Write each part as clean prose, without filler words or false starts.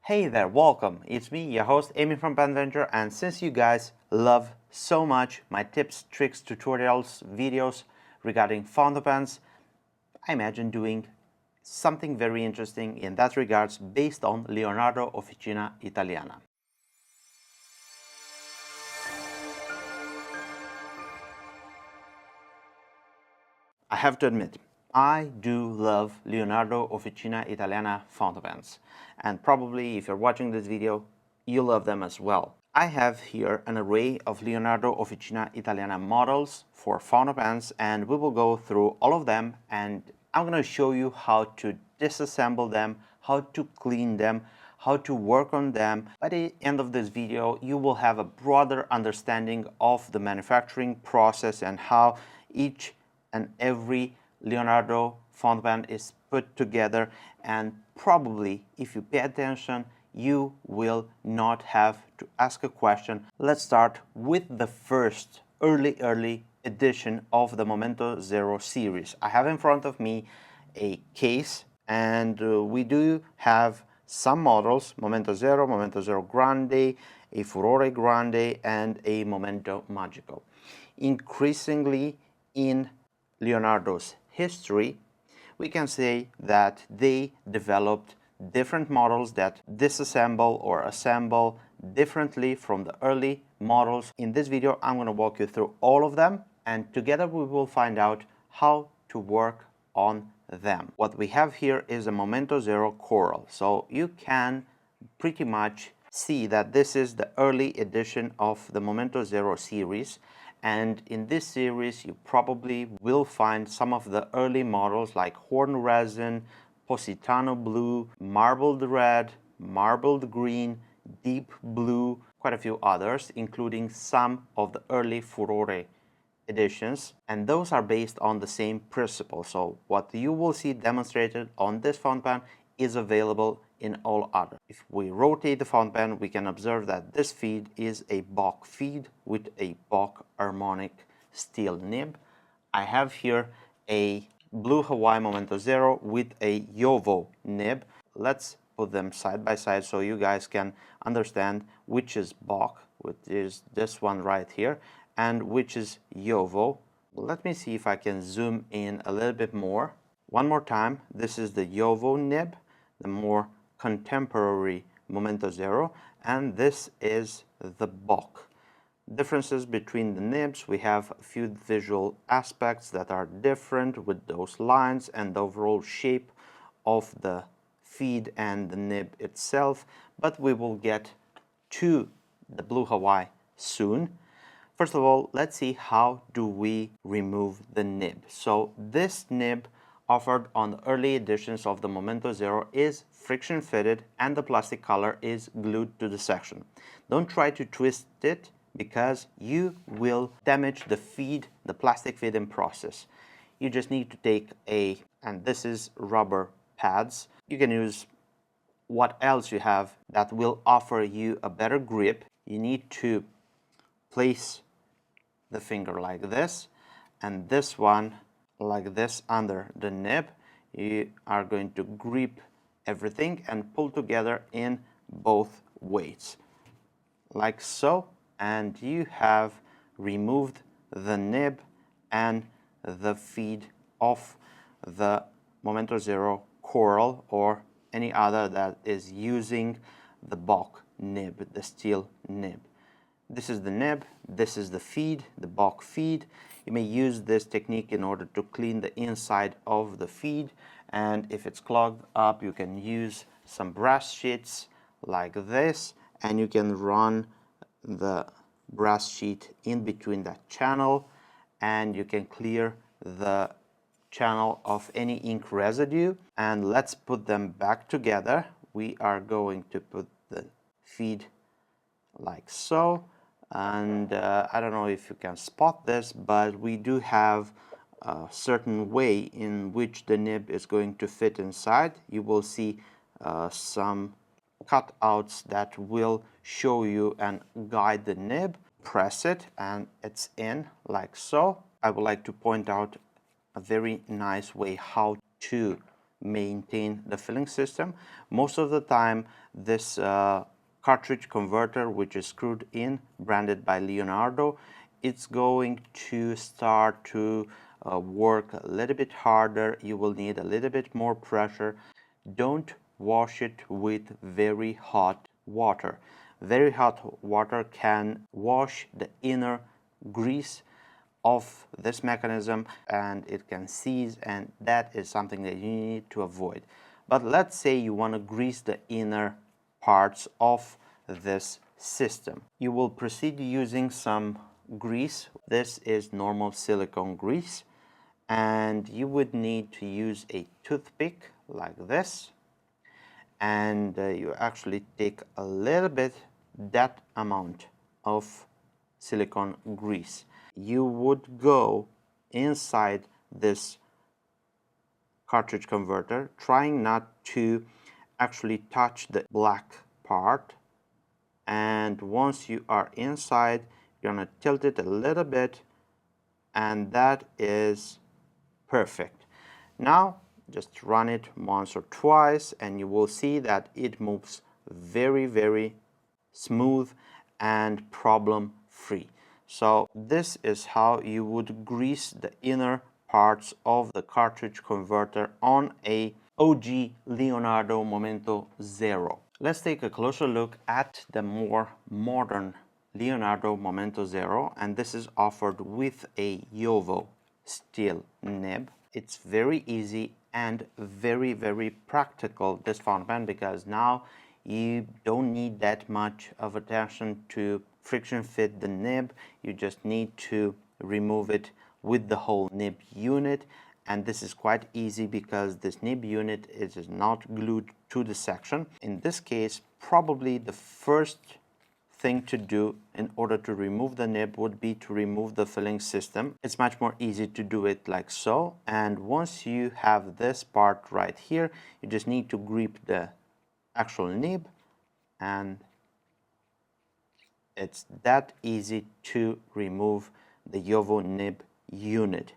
Hey there, welcome. It's me, your host, Amy from Penventure, and since you guys love so much my tips, tricks, tutorials, videos regarding fountain pens, I imagine doing something very interesting in that regards based on Leonardo Officina Italiana. I have to admit, I do love Leonardo Officina Italiana fountain pens, and probably if you're watching this video, you love them as well. I have here an array of Leonardo Officina Italiana models for fountain pens, and we will go through all of them, and I'm going to show you how to disassemble them, how to clean them, how to work on them. By the end of this video, you will have a broader understanding of the manufacturing process and how each and every Leonardo fountain pen is put together, and probably if you pay attention you will not have to ask a question. Let's start with the first early edition of the Momento Zero series. I have in front of me a case, and we do have some models: Momento Zero Grande, a Furore Grande, and a Momento Magico. Increasingly in Leonardo's history, we can say that they developed different models that disassemble or assemble differently from the early models. In this video, I'm going to walk you through all of them, and together we will find out how to work on them. What we have here is a Momento Zero Coral, so you can pretty much see that this is the early edition of the Momento Zero series. And in this series, you probably will find some of the early models like horn resin, Positano blue, marbled red, marbled green, deep blue, quite a few others, including some of the early Furore editions. And those are based on the same principle. So what you will see demonstrated on this fountain pen is available in all others. If we rotate the fountain pen, we can observe that this feed is a Bock feed with a Bock harmonic steel nib. I have here a Blue Hawaii Momento Zero with a Jowo nib. Let's put them side by side so you guys can understand which is Bock, which is this one right here, and which is Jowo. Let me see if I can zoom in a little bit more. One more time, this is the Jowo nib, the more contemporary Momento Zero, and this is the Bock. Differences between the nibs: we have a few visual aspects that are different with those lines and the overall shape of the feed and the nib itself, but we will get to the Blue Hawaii soon. First of all, let's see how do we remove the nib. So this nib offered on the early editions of the Momento Zero is friction fitted, and the plastic collar is glued to the section. Don't try to twist it because you will damage the feed, the plastic feeding process. You just need to take and this is rubber pads. You can use what else you have that will offer you a better grip. You need to place the finger like this, and this one like this under the nib. You are going to grip everything and pull together in both ways like so, and you have removed the nib and the feed of the Momento Zero Coral or any other that is using the Bock nib, the steel nib. This is the nib, this is the feed, the Bock feed. You may use this technique in order to clean the inside of the feed, and if it's clogged up, you can use some brass sheets like this, and you can run the brass sheet in between that channel, and you can clear the channel of any ink residue. And let's put them back together. We are going to put the feed like so, and I don't know if you can spot this, but we do have a certain way in which the nib is going to fit inside. You will see some cutouts that will show you and guide the nib. Press it and it's in like so. I would like to point out a very nice way how to maintain the filling system. Most of the time, this cartridge converter, which is screwed in, branded by Leonardo, it's going to start to work a little bit harder. You will need a little bit more pressure. Don't wash it with very hot water. Very hot water can wash the inner grease of this mechanism and it can seize, and that is something that you need to avoid. But let's say you want to grease the inner parts of this system. You will proceed using some grease. This is normal silicone grease, and you would need to use a toothpick like this, and you actually take a little bit, that amount of silicone grease. You would go inside this cartridge converter, trying not to actually touch the black part, and once you are inside, you're gonna tilt it a little bit, and that is perfect. Now just run it once or twice and you will see that it moves very smooth and problem free. So this is how you would grease the inner parts of the cartridge converter on a OG Leonardo Momento Zero. Let's take a closer look at the more modern Leonardo Momento Zero, and this is offered with a JOWO steel nib. It's very easy and very practical, this fountain pen, because now you don't need that much of attention to friction fit the nib. You just need to remove it with the whole nib unit, and this is quite easy because this nib unit is not glued to the section. In this case, probably the first thing to do in order to remove the nib would be to remove the filling system. It's much more easy to do it like so, and once you have this part right here, you just need to grip the actual nib, and it's that easy to remove the JOWO nib unit.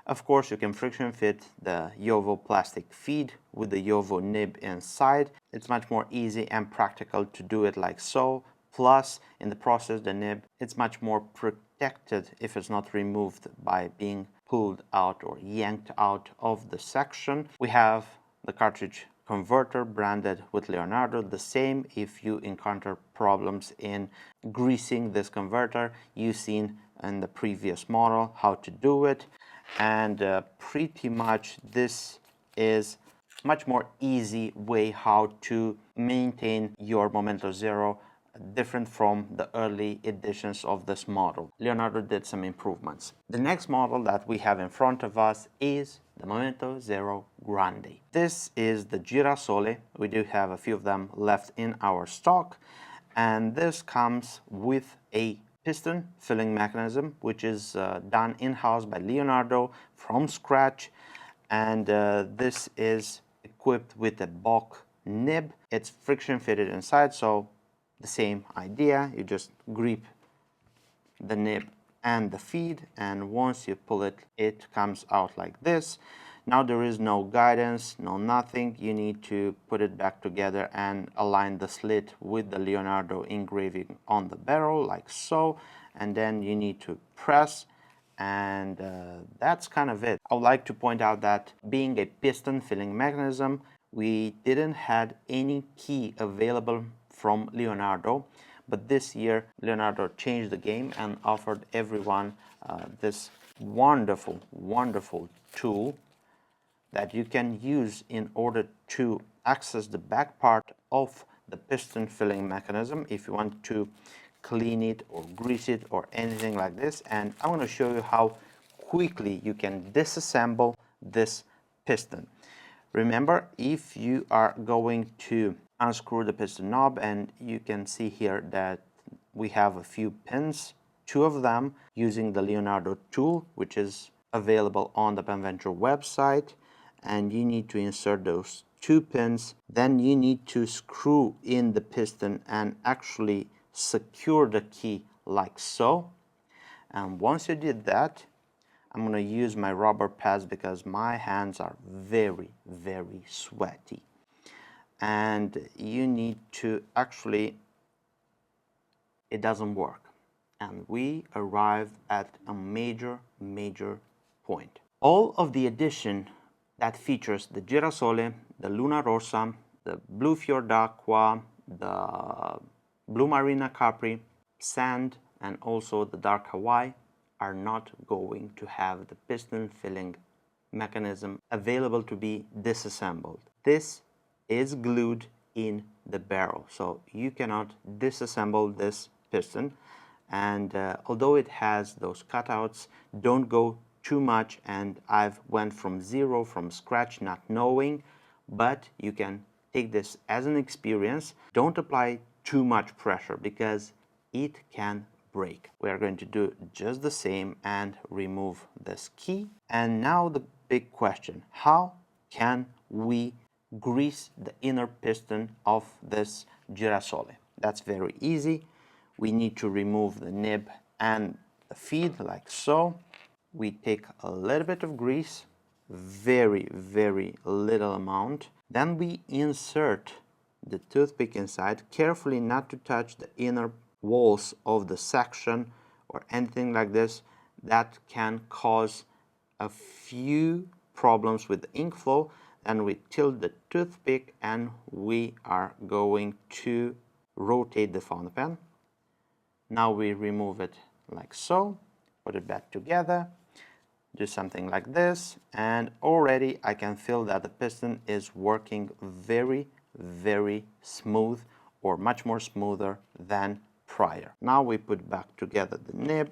Of course, you can friction fit the JOWO plastic feed with the JOWO nib inside. It's much more easy and practical to do it like so. Plus, in the process, the nib, it's much more protected if it's not removed by being pulled out or yanked out of the section. We have the cartridge converter branded with Leonardo. The same if you encounter problems in greasing this converter. You've seen in the previous model how to do it, and pretty much this is much more easy way how to maintain your Momento Zero, different from the early editions of this model. Leonardo did some improvements. The next model that we have in front of us is the Momento Zero Grande. This is the Girasole. We do have a few of them left in our stock, and this comes with a piston filling mechanism, which is done in-house by Leonardo from scratch, and this is equipped with a bulk nib. It's friction fitted inside, so the same idea. You just grip the nib and the feed, and once you pull it, it comes out like this. Now there is no guidance, no nothing. You need to put it back together and align the slit with the Leonardo engraving on the barrel like so, and then you need to press, and that's kind of it. I would like to point out that being a piston filling mechanism, we didn't have any key available from Leonardo, but this year Leonardo changed the game and offered everyone this wonderful tool that you can use in order to access the back part of the piston filling mechanism if you want to clean it or grease it or anything like this. And I want to show you how quickly you can disassemble this piston. Remember, if you are going to unscrew the piston knob, and you can see here that we have a few pins, 2 of them using the Leonardo tool, which is available on the Penventure website, and you need to insert those 2 pins. Then you need to screw in the piston and actually secure the key like so. And once you did that, I'm going to use my rubber pads because my hands are very, very sweaty. And you need to actually, it doesn't work. And we arrived at a major point. All of the addition that features the girasole, the luna rossa, the blue fior d'acqua, the blue marina capri, sand, and also the dark Hawaii are not going to have the piston filling mechanism available to be disassembled. This is glued in the barrel, so you cannot disassemble this piston. And although it has those cutouts, don't go too much, and I've went from zero, from scratch, not knowing, but you can take this as an experience. Don't apply too much pressure because it can break. We are going to do just the same and remove this key. And now the big question, how can we grease the inner piston of this girasole? That's very easy. We need to remove the nib and the feed like so. We take a little bit of grease, very little amount. Then we insert the toothpick inside, carefully not to touch the inner walls of the section or anything like this. That can cause a few problems with the ink flow. And we tilt the toothpick and we are going to rotate the fountain pen. Now we remove it like so, put it back together, do something like this, and already I can feel that the piston is working very smooth, or much more smoother than prior. Now we put back together the nib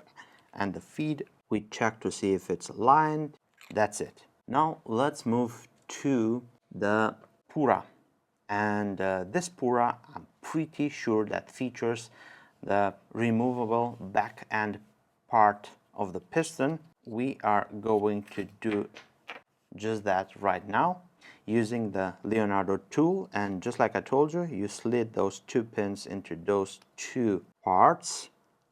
and the feed. We check to see if it's aligned. That's it. Now let's move to the Pura. And this Pura, I'm pretty sure that features the removable back end part of the piston. We are going to do just that right now using the Leonardo tool. And just like I told you, you slid those two pins into those two parts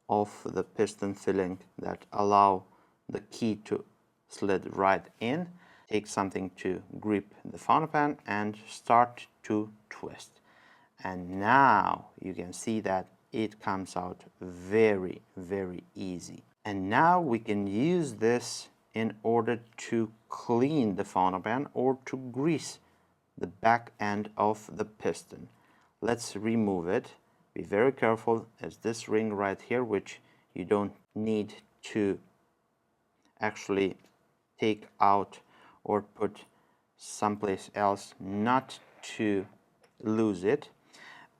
of the piston filling that allow the key to slid right in. Take something to grip the fountain pen and start to twist. And now you can see that it comes out very easy. And now we can use this in order to clean the fountain pen or to grease the back end of the piston. Let's remove it. Be very careful, as this ring right here, which you don't need to actually take out or put someplace else, not to lose it.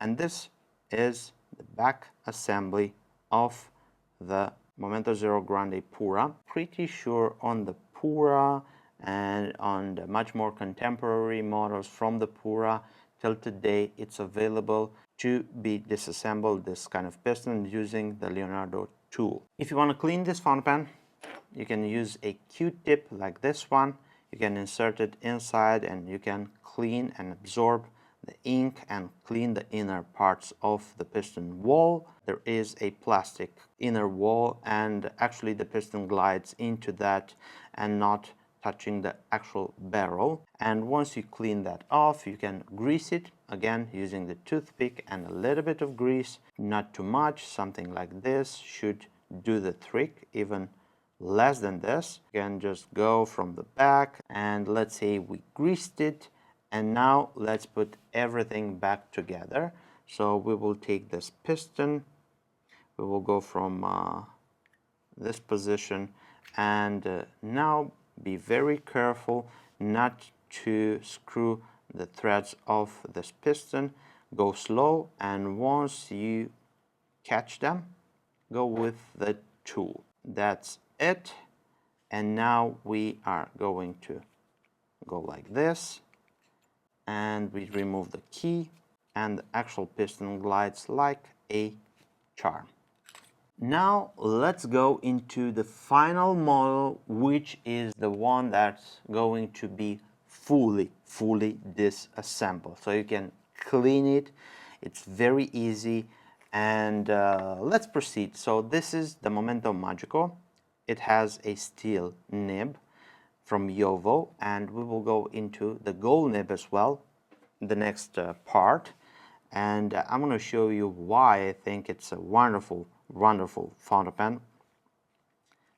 And this is the back assembly of the Momento Zero Grande Pura. Pretty sure on the Pura and on the much more contemporary models from the Pura till today, it's available to be disassembled, this kind of piston, using the Leonardo tool. If you want to clean this fountain pen, you can use a Q-tip like this one. You can insert it inside and you can clean and absorb the ink and clean the inner parts of the piston wall. There is a plastic inner wall, and actually the piston glides into that and not touching the actual barrel. And once you clean that off, you can grease it again using the toothpick and a little bit of grease, not too much. Something like this should do the trick. Even less than this, you can just go from the back, and let's say we greased it. And now let's put everything back together. So we will take this piston, we will go from this position, and now be very careful not to screw the threads of this piston. Go slow, and once you catch them, go with the tool. That's it. And now we are going to go like this, and we remove the key, and the actual piston glides like a charm. Now let's go into the final model, which is the one that's going to be fully disassembled. So you can clean it, it's very easy, and let's proceed. So this is the Momento Magico. it has a steel nib from Yovo, and we will go into the gold nib as well, the next part, and I'm going to show you why I think it's a wonderful fountain pen.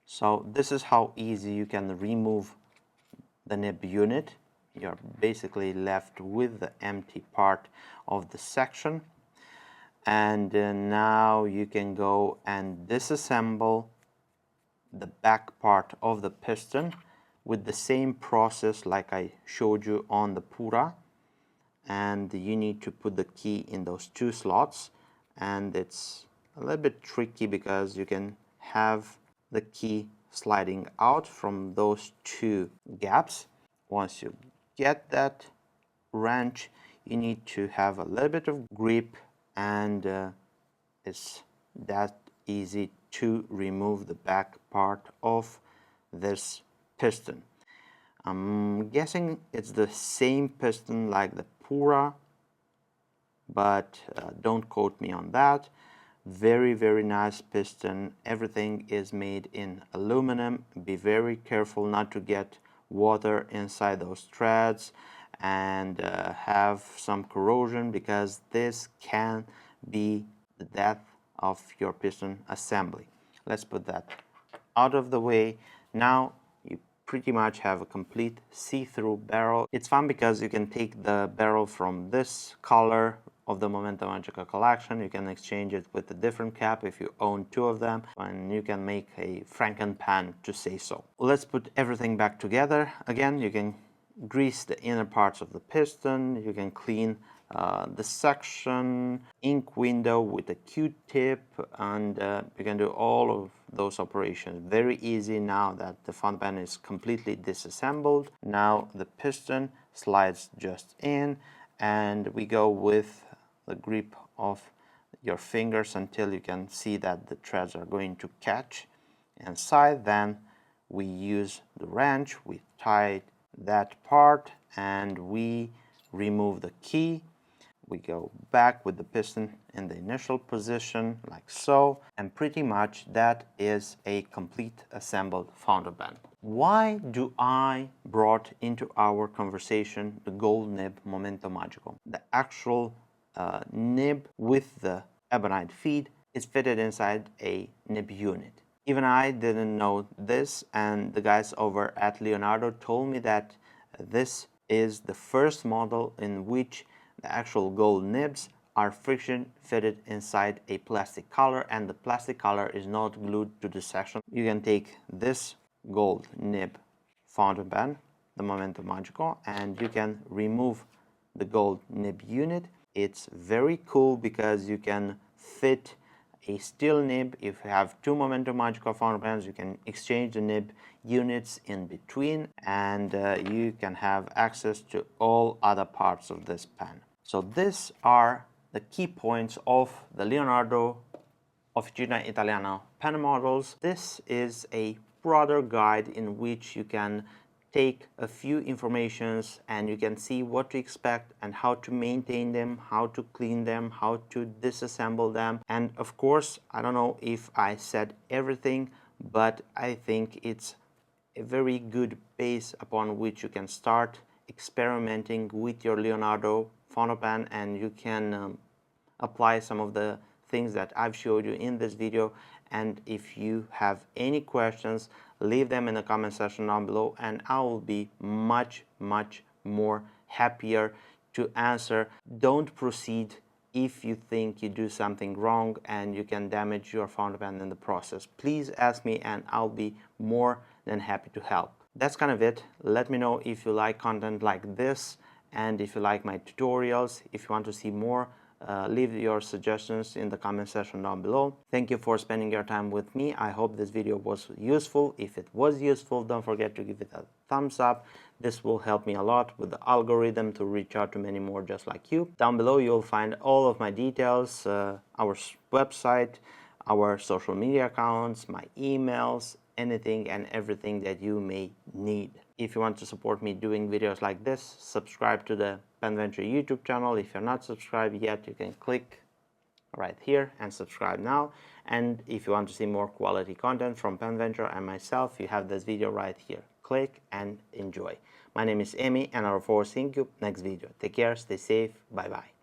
So this is how easy you can remove the nib unit. You're basically left with the empty part of the section, and now you can go and disassemble the back part of the piston with the same process like I showed you on the Pura. And you need to put the key in those two slots, and it's a little bit tricky because you can have the key sliding out from those two gaps. Once you get that wrench, you need to have a little bit of grip, and it's that easy to remove the back part of this piston. I'm guessing it's the same piston like the Pura, but don't quote me on that. Very nice piston. Everything is made in aluminum. Be very careful not to get water inside those threads and have some corrosion, because this can be the death of your piston assembly. Let's put that out of the way. Now you pretty much have a complete see-through barrel. It's fun because you can take the barrel from this color of the Momento Magico collection, you can exchange it with a different cap if you own two of them, and you can make a Frankenpan, to say so. Let's put everything back together. Again, you can grease the inner parts of the piston, you can clean the section, ink window with a Q-tip, and you can do all of those operations very easy now that the fountain pen is completely disassembled. Now the piston slides just in, and we go with the grip of your fingers until you can see that the threads are going to catch inside. Then we use the wrench, we tie that part, and we remove the key. We go back with the piston in the initial position like so, and pretty much that is a complete assembled fountain pen. Why do I brought into our conversation the gold nib Momento Magico? The actual nib with the ebonite feed is fitted inside a nib unit. Even I didn't know this, and the guys over at Leonardo told me that this is the first model in which the actual gold nibs are friction fitted inside a plastic collar, and the plastic collar is not glued to the section. You can take this gold nib fountain pen, the Momento Magico, and you can remove the gold nib unit. It's very cool because you can fit a steel nib. If you have two Momento Magico fountain pens, you can exchange the nib units in between, and you can have access to all other parts of this pen. So these are the key points of the Leonardo Officina Italiana pen models. This is a broader guide in which you can take a few informations and you can see what to expect and how to maintain them, how to clean them, how to disassemble them. And of course, I don't know if I said everything, but I think it's a very good base upon which you can start experimenting with your Leonardo fountain pen, and you can apply some of the things that I've showed you in this video. And if you have any questions, leave them in the comment section down below, and I will be much more happier to answer. Don't proceed if you think you do something wrong and you can damage your fountain pen in the process. Please ask me and I'll be more than happy to help. That's kind of it. Let me know if you like content like this, and if you like my tutorials. If you want to see more, leave your suggestions in the comment section down below. Thank you for spending your time with me. I hope this video was useful. If it was useful, don't forget to give it a thumbs up. This will help me a lot with the algorithm to reach out to many more just like you. Down below you'll find all of my details, our website, our social media accounts, my emails, anything and everything that you may need. If you want to support me doing videos like this, subscribe to the Penventure YouTube channel. If you're not subscribed yet, you can click right here and subscribe now. And if you want to see more quality content from Pen Venture and myself, you have this video right here. Click and enjoy. My name is Amy, and I look forward to seeing you next video. Take care, stay safe, bye bye.